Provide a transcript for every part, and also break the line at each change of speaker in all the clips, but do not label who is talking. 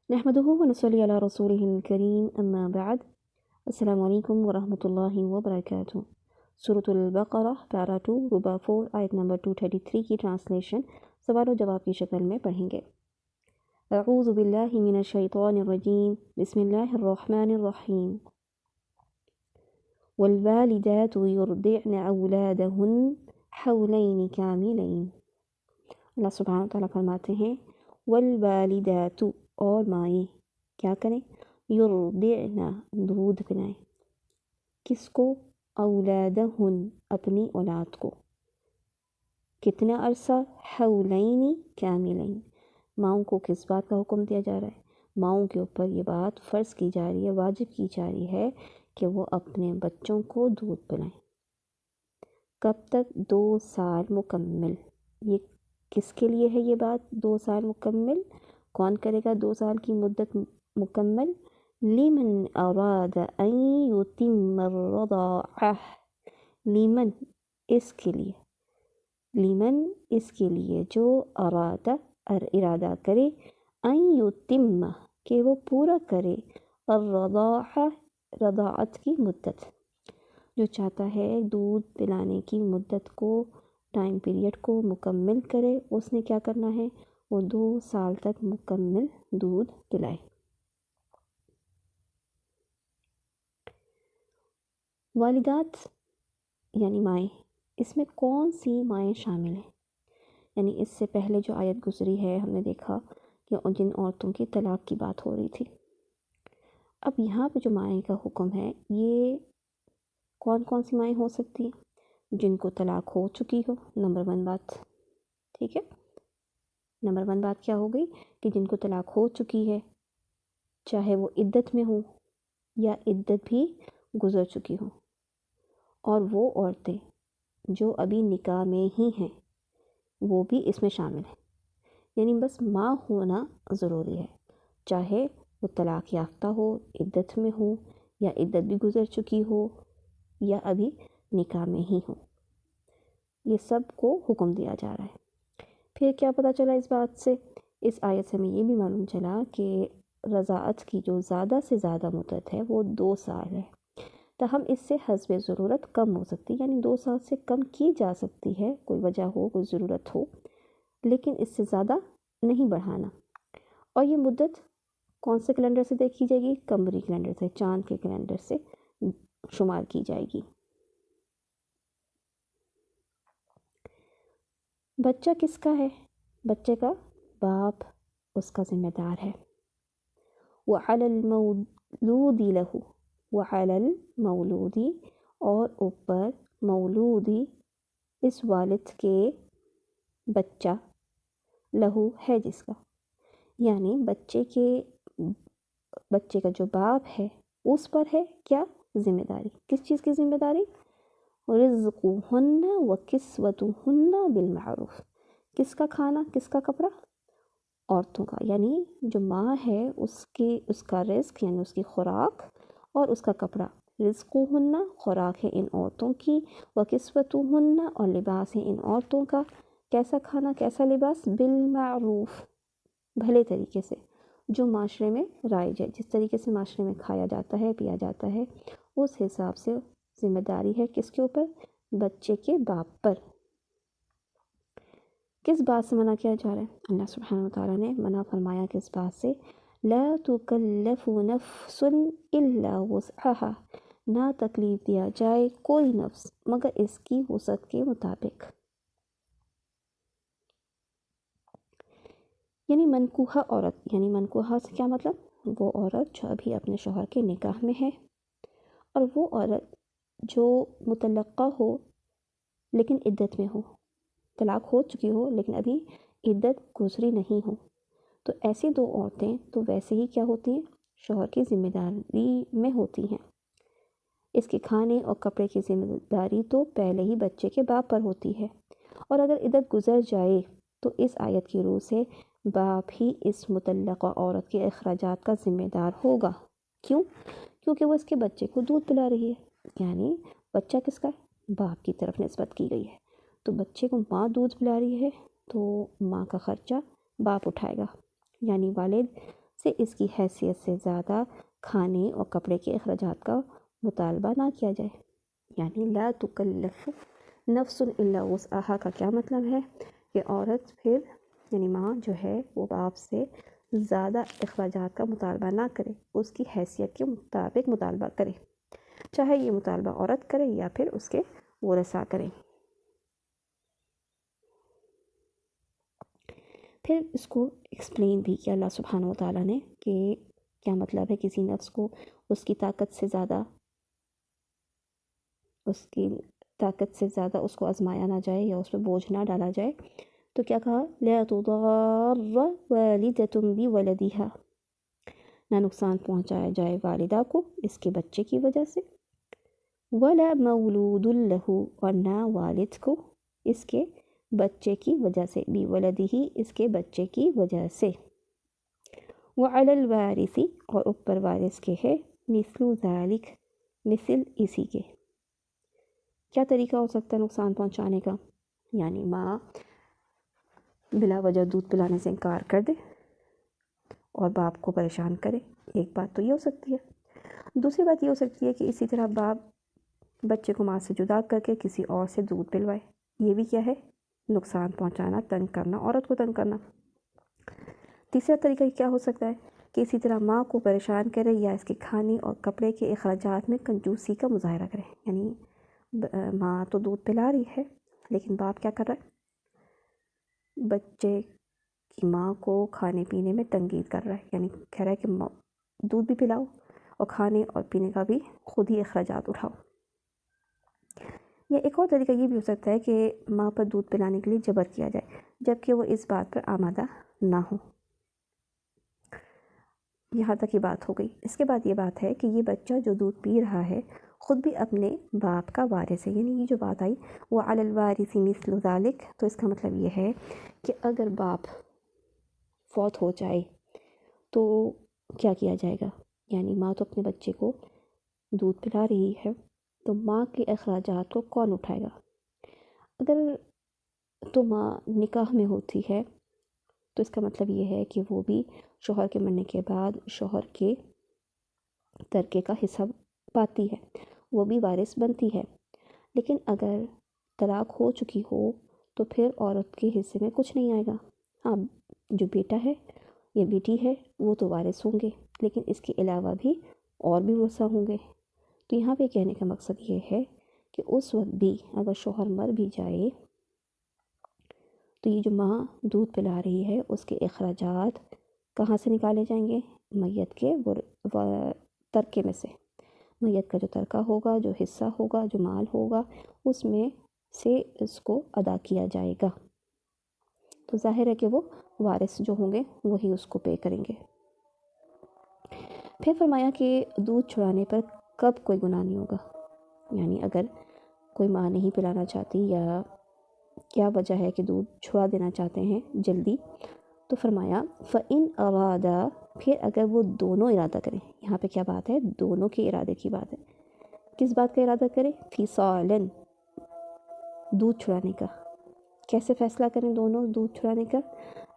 نحمده ونصلي على رسوله الكريم أما بعد السلام علیکم ورحمۃ اللہ وبرکاتہ۔ سورۃ البقرہ پیرا 2 ربع 4 آیت نمبر 233 کی ٹرانسلیشن سوال و جواب کی شکل میں پڑھیں گے۔ اعوذ باللہ من الشیطان الرجیم، بسم اللہ الرحمن الرحیم۔ والوالدات يرضعن أولادهن حولین کاملین۔ اللہ سبحانہ وتعالیٰ فرماتے ہیں والوالدات، اور مائیں کیا کریں؟ یرضعن، دودھ پلائیں۔ کس کو؟ اولادہن، اپنی اولاد کو۔ کتنا عرصہ؟ حولین کاملین۔ ماؤں کو کس بات کا حکم دیا جا رہا ہے؟ ماؤں کے اوپر یہ بات فرض کی جا رہی ہے، واجب کی جا رہی ہے کہ وہ اپنے بچوں کو دودھ پلائیں۔ کب تک؟ 2 سال مکمل۔ یہ کس کے لیے ہے یہ بات 2 سال مکمل؟ کون کرے گا 2 سال کی مدت مکمل؟ لمن اراد ان یتم الرضاعہ، لمن اس کے لیے، لمن اس کے لیے جو ارادہ کرے، ان یتم کہ وہ پورا کرے، الرضاعہ رضاعت کی مدت، جو چاہتا ہے دودھ پلانے کی مدت کو، ٹائم پیریڈ کو مکمل کرے، اس نے کیا کرنا ہے؟ وہ 2 سال تک مکمل دودھ پلائے۔ والدات یعنی مائیں، اس میں کون سی مائیں شامل ہیں؟ یعنی اس سے پہلے جو آیت گزری ہے ہم نے دیکھا کہ جن عورتوں کی طلاق کی بات ہو رہی تھی۔ اب یہاں پہ جو مائیں کا حکم ہے، یہ کون کون سی مائیں ہو سکتی ہیں؟ جن کو طلاق ہو چکی ہو، نمبر 1 بات، ٹھیک ہے؟ نمبر 1 بات کیا ہو گئی کہ جن کو طلاق ہو چکی ہے، چاہے وہ عدت میں ہوں یا عدت بھی گزر چکی ہوں، اور وہ عورتیں جو ابھی نکاح میں ہی ہیں وہ بھی اس میں شامل ہیں۔ یعنی بس ماں ہونا ضروری ہے، چاہے وہ طلاق یافتہ ہو، عدت میں ہو، یا عدت بھی گزر چکی ہو، یا ابھی نکاح میں ہی ہو، یہ سب کو حکم دیا جا رہا ہے۔ پھر کیا پتہ چلا اس بات سے؟ اس آیت سے ہمیں یہ بھی معلوم چلا کہ رضاعت کی جو زیادہ سے زیادہ مدت ہے وہ 2 سال ہے، تاہم اس سے حسب ضرورت کم ہو سکتی ہے، یعنی 2 سال سے کم کی جا سکتی ہے، کوئی وجہ ہو، کوئی ضرورت ہو، لیکن اس سے زیادہ نہیں بڑھانا۔ اور یہ مدت کون سے کیلنڈر سے دیکھی جائے گی؟ قمری کیلنڈر سے، چاند کے کیلنڈر سے شمار کی جائے گی۔ بچہ کس کا ہے؟ بچے کا باپ اس کا ذمہ دار ہے۔ وَعَلَى الْمَوْلُودِ لَهُ، وَعَلَى الْمَوْلُودِ، اور اوپر مولودی اس والد کے، بچہ لہو ہے جس کا، یعنی بچے کا جو باپ ہے اس پر ہے کیا ذمہ داری؟ کس چیز کی ذمہ داری؟ رزقہن و کسوتہن بالمعروف۔ کس کا کھانا، کس کا کپڑا؟ عورتوں کا، یعنی جو ماں ہے اس کا رزق یعنی اس کی خوراک اور اس کا کپڑا۔ رزقہن خوراک ہے ان عورتوں کی، و کسوتہن اور لباس ہے ان عورتوں کا۔ کیسا کھانا، کیسا لباس؟ بالمعروف، بھلے طریقے سے، جو معاشرے میں رائج ہے، جس طریقے سے معاشرے میں کھایا جاتا ہے، پیا جاتا ہے، اس حساب سے ذمہ داری ہے کس کے اوپر؟ بچے کے باپ پر۔ کس بات سے منع کیا جا رہا ہے؟ اللہ سبحانہ وتعالیٰ نے منع فرمایا کس بات سے؟ لا تکلف نفس الا وسعها، نہ تکلیف دیا جائے کوئی نفس مگر اس کی وسعت کے مطابق۔ یعنی منکوحہ عورت، یعنی منکوحہ سے کیا مطلب؟ وہ عورت جو ابھی اپنے شوہر کے نکاح میں ہے، اور وہ عورت جو مطلقہ ہو لیکن عدت میں ہو، طلاق ہو چکی ہو لیکن ابھی عدت گزری نہیں ہو، تو ایسی 2 عورتیں تو ویسے ہی کیا ہوتی ہیں؟ شوہر کی ذمہ داری میں ہوتی ہیں۔ اس کے کھانے اور کپڑے کی ذمہ داری تو پہلے ہی بچے کے باپ پر ہوتی ہے، اور اگر عدت گزر جائے تو اس آیت کی روح سے باپ ہی اس مطلقہ عورت کے اخراجات کا ذمہ دار ہوگا۔ کیوں؟ کیونکہ وہ اس کے بچے کو دودھ پلا رہی ہے، یعنی بچہ کس کا ہے؟ باپ کی طرف نسبت کی گئی ہے، تو بچے کو ماں دودھ پلا رہی ہے تو ماں کا خرچہ باپ اٹھائے گا، یعنی والد سے اس کی حیثیت سے زیادہ کھانے اور کپڑے کے اخراجات کا مطالبہ نہ کیا جائے۔ یعنی لا تکلف نفس الا وسعها کا کیا مطلب ہے کہ عورت پھر یعنی ماں جو ہے وہ باپ سے زیادہ اخراجات کا مطالبہ نہ کرے، اس کی حیثیت کے مطابق مطالبہ کرے، چاہے یہ مطالبہ عورت کرے یا پھر اس کے ورثاء کریں۔ پھر اس کو ایکسپلین بھی کیا اللہ سبحانہ و تعالیٰ نے کہ کیا مطلب ہے کسی نفس کو اس کی طاقت سے زیادہ اس کو آزمایا نہ جائے یا اس پہ بوجھ نہ ڈالا جائے۔ تو کیا کہا لا تضار والدة بولدها، نہ نقصان پہنچایا جائے والدہ کو اس کے بچے کی وجہ سے، ولا مولود له، اور نہ والد کو اس کے بچے کی وجہ سے، بولدہ اس کے بچے کی وجہ سے، وعلی الوارث، اور اوپر وارث کے ہے، مثل ذلک، مثل اسی کے۔ کیا طریقہ ہو سکتا ہے نقصان پہنچانے کا؟ یعنی ماں بلا وجہ دودھ پلانے سے انکار کر دے اور باپ کو پریشان کرے، ایک بات تو یہ ہو سکتی ہے۔ دوسری بات یہ ہو سکتی ہے کہ اسی طرح باپ بچے کو ماں سے جدا کر کے کسی اور سے دودھ پلوائے، یہ بھی کیا ہے؟ نقصان پہنچانا، تنگ کرنا، عورت کو تنگ کرنا۔ تیسرا طریقہ کیا ہو سکتا ہے کہ اسی طرح ماں کو پریشان کرے یا اس کے کھانے اور کپڑے کے اخراجات میں کنجوسی کا مظاہرہ کرے، یعنی ماں تو دودھ پلا رہی ہے لیکن باپ کیا کر رہا ہے؟ بچے کی ماں کو کھانے پینے میں تنقید کر رہا ہے، یعنی کہہ رہا ہے کہ دودھ بھی پلاؤ اور کھانے اور پینے کا بھی خود ہی اخراجات اٹھاؤ۔ یا ایک اور طریقہ یہ بھی ہو سکتا ہے کہ ماں پر دودھ پلانے کے لیے جبر کیا جائے جبکہ وہ اس بات پر آمادہ نہ ہو۔ یہاں تک یہ بات ہو گئی۔ اس کے بعد یہ بات ہے کہ یہ بچہ جو دودھ پی رہا ہے خود بھی اپنے باپ کا وارث ہے، یعنی یہ جو بات آئی وہ علی الوارث مثل ذلک، تو اس کا مطلب یہ ہے کہ اگر باپ فوت ہو جائے تو کیا کیا جائے گا؟ یعنی ماں تو اپنے بچے کو دودھ پلا رہی ہے تو ماں کے اخراجات کو کون اٹھائے گا؟ اگر تو ماں نکاح میں ہوتی ہے تو اس کا مطلب یہ ہے کہ وہ بھی شوہر کے مرنے کے بعد شوہر کے ترکے کا حصہ پاتی ہے، وہ بھی وارث بنتی ہے۔ لیکن اگر طلاق ہو چکی ہو تو پھر عورت کے حصے میں کچھ نہیں آئے گا۔ ہاں، جو بیٹا ہے یا بیٹی ہے وہ تو وارث ہوں گے، لیکن اس کے علاوہ بھی اور بھی ورثہ ہوں گے۔ تو یہاں پہ کہنے کا مقصد یہ ہے کہ اس وقت بھی اگر شوہر مر بھی جائے تو یہ جو ماں دودھ پلا رہی ہے اس کے اخراجات کہاں سے نکالے جائیں گے؟ میت کے ترکے میں سے۔ میت کا جو ترکہ ہوگا، جو حصہ ہوگا، جو مال ہوگا، اس میں سے اس کو ادا کیا جائے گا۔ تو ظاہر ہے کہ وہ وارث جو ہوں گے وہی اس کو پے کریں گے۔ پھر فرمایا کہ دودھ چھڑانے پر کب کوئی گناہ نہیں ہوگا، یعنی اگر کوئی ماں نہیں پلانا چاہتی یا کیا وجہ ہے کہ دودھ چھڑا دینا چاہتے ہیں جلدی، تو فرمایا فَإِنْ أَرَادَا، پھر اگر وہ دونوں ارادہ کریں۔ یہاں پہ کیا بات ہے؟ دونوں کے ارادے کی بات ہے۔ کس بات کا ارادہ کریں؟ فِصَالًا، دودھ چھڑانے کا۔ کیسے فیصلہ کریں دونوں دودھ چھڑانے کا؟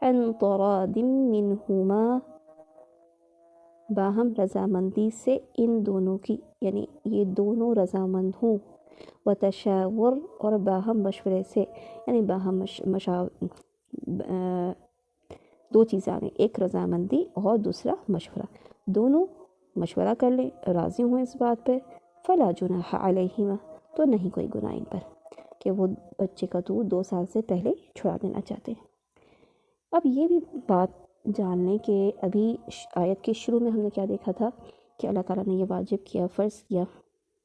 عَنْ تَرَادٍ مِّنْهُمَا، باہم رضامندی سے ان دونوں کی، یعنی یہ دونوں رضامند ہوں، وتشاور، اور باہم مشورے سے، یعنی باہم دو چیزیں آ گئیں، ایک رضامندی اور دوسرا مشورہ، دونوں مشورہ کر لیں، راضی ہوں اس بات پہ، فلا جناح علیہما، تو نہیں کوئی گناہ ان پر کہ وہ بچے کا دودھ 2 سال سے پہلے چھڑا دینا چاہتے ہیں۔ اب یہ بھی بات جان لیں کہ ابھی آیت کے شروع میں ہم نے کیا دیکھا تھا کہ اللہ تعالیٰ نے یہ واجب کیا، فرض کیا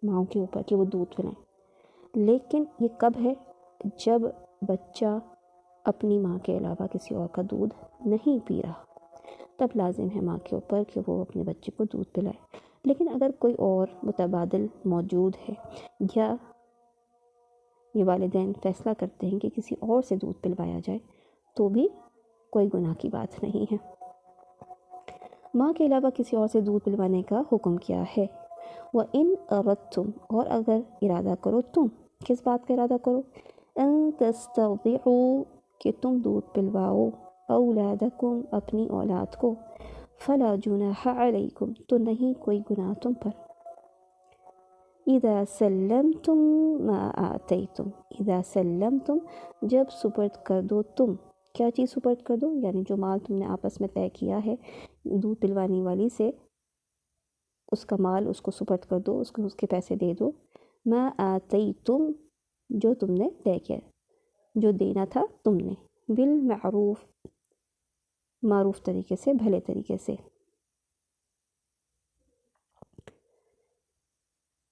ماؤں کے اوپر کہ وہ دودھ پلائیں، لیکن یہ کب ہے؟ جب بچہ اپنی ماں کے علاوہ کسی اور کا دودھ نہیں پی رہا، تب لازم ہے ماں کے اوپر کہ وہ اپنے بچے کو دودھ پلائے۔ لیکن اگر کوئی اور متبادل موجود ہے یا یہ والدین فیصلہ کرتے ہیں کہ کسی اور سے دودھ پلوایا جائے تو بھی کوئی گناہ کی بات نہیں ہے۔ ماں کے علاوہ کسی اور سے دودھ پلوانے کا حکم کیا ہے؟ وَإِنْ أَرَدْتُمْ، اور اگر ارادہ کرو تم، کس بات کا ارادہ کرو؟ أَن تَسْتَرْضِعُوا، کہ تم دودھ پلواؤ، أَوْلَادَكُمْ، اپنی اولاد کو، فلا جناح علیکم تو نہیں کوئی گناہ تم پر، اذا سلمتم ما آتیتم، اذا سلمتم جب سپرد کر دو تم، کیا چیز سپرد کر دو؟ یعنی جو مال تم نے آپس میں طے کیا ہے دودھ پلوانے والی سے، اس کا مال اس کو سپرد کر دو، اس کو اس کے پیسے دے دو، ما آتیتم جو تم نے طے کیا، جو دینا تھا تم نے، بالمعروف معروف طریقے سے، بھلے طریقے سے۔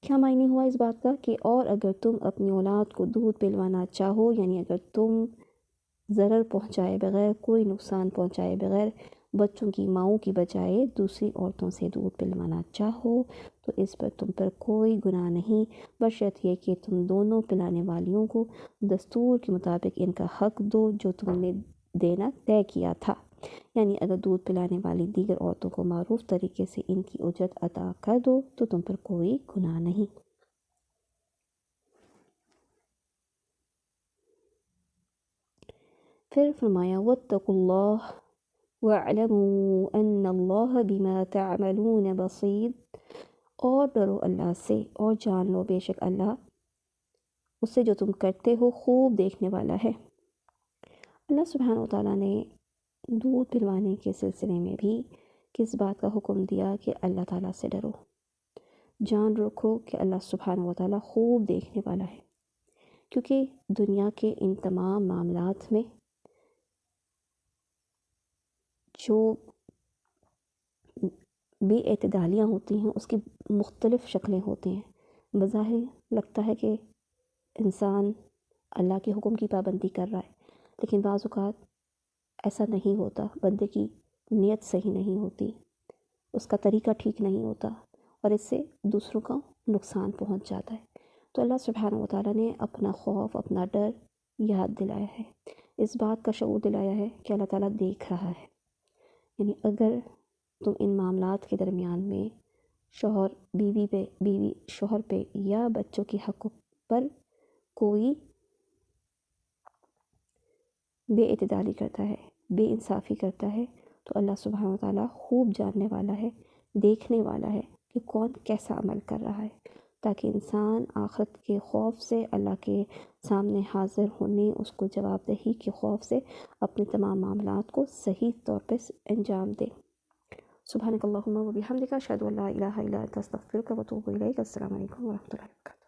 کیا معنی ہوا اس بات کا کہ اور اگر تم اپنی اولاد کو دودھ پلوانا چاہو، یعنی اگر تم ضرر پہنچائے بغیر، کوئی نقصان پہنچائے بغیر بچوں کی ماؤں کی بجائے دوسری عورتوں سے دودھ پلوانا چاہو تو اس پر تم پر کوئی گناہ نہیں، بشرط یہ کہ تم دونوں پلانے والیوں کو دستور کے مطابق ان کا حق دو جو تم نے دینا طے کیا تھا، یعنی اگر دودھ پلانے والی دیگر عورتوں کو معروف طریقے سے ان کی اجرت عطا کر دو تو تم پر کوئی گناہ نہیں۔ پھر فرمایا واتقوا اللہ وَاعْلَمُوا أَنَّ اللَّهَ بِمَا تَعْمَلُونَ بَصِيرٌ، اور ڈرو اللہ سے اور جان لو بے شک اللہ اس سے جو تم کرتے ہو خوب دیکھنے والا ہے۔ اللہ سبحانہ وتعالیٰ نے دودھ پلوانے کے سلسلے میں بھی کس بات کا حکم دیا کہ اللہ تعالیٰ سے ڈرو، جان رکھو کہ اللہ سبحانہ وتعالیٰ خوب دیکھنے والا ہے، کیونکہ دنیا کے ان تمام معاملات میں جو بے اعتدالیاں ہوتی ہیں اس کی مختلف شکلیں ہوتی ہیں۔ بظاہر لگتا ہے کہ انسان اللہ کے حکم کی پابندی کر رہا ہے، لیکن بعض اوقات ایسا نہیں ہوتا، بندے کی نیت صحیح نہیں ہوتی، اس کا طریقہ ٹھیک نہیں ہوتا اور اس سے دوسروں کا نقصان پہنچ جاتا ہے۔ تو اللہ سبحانہ وتعالیٰ نے اپنا خوف، اپنا ڈر یاد دلایا ہے، اس بات کا شعور دلایا ہے کہ اللہ تعالیٰ دیکھ رہا ہے، یعنی اگر تم ان معاملات کے درمیان میں شوہر بیوی شوہر پہ یا بچوں کے حق پر کوئی بے اعتدالی کرتا ہے، بے انصافی کرتا ہے تو اللہ سبحانہ وتعالیٰ خوب جاننے والا ہے، دیکھنے والا ہے کہ کون کیسا عمل کر رہا ہے، تاکہ انسان آخرت کے خوف سے، اللہ کے سامنے حاضر ہونے، اس کو جواب دہی کے خوف سے اپنے تمام معاملات کو صحیح طور پہ انجام دے۔ سبحانک اللہم و بحمدک اشہد ان لا الہ الا انت استغفرک و اتوب الیک۔ السلام علیکم و رحمۃ اللہ وبرکاتہ۔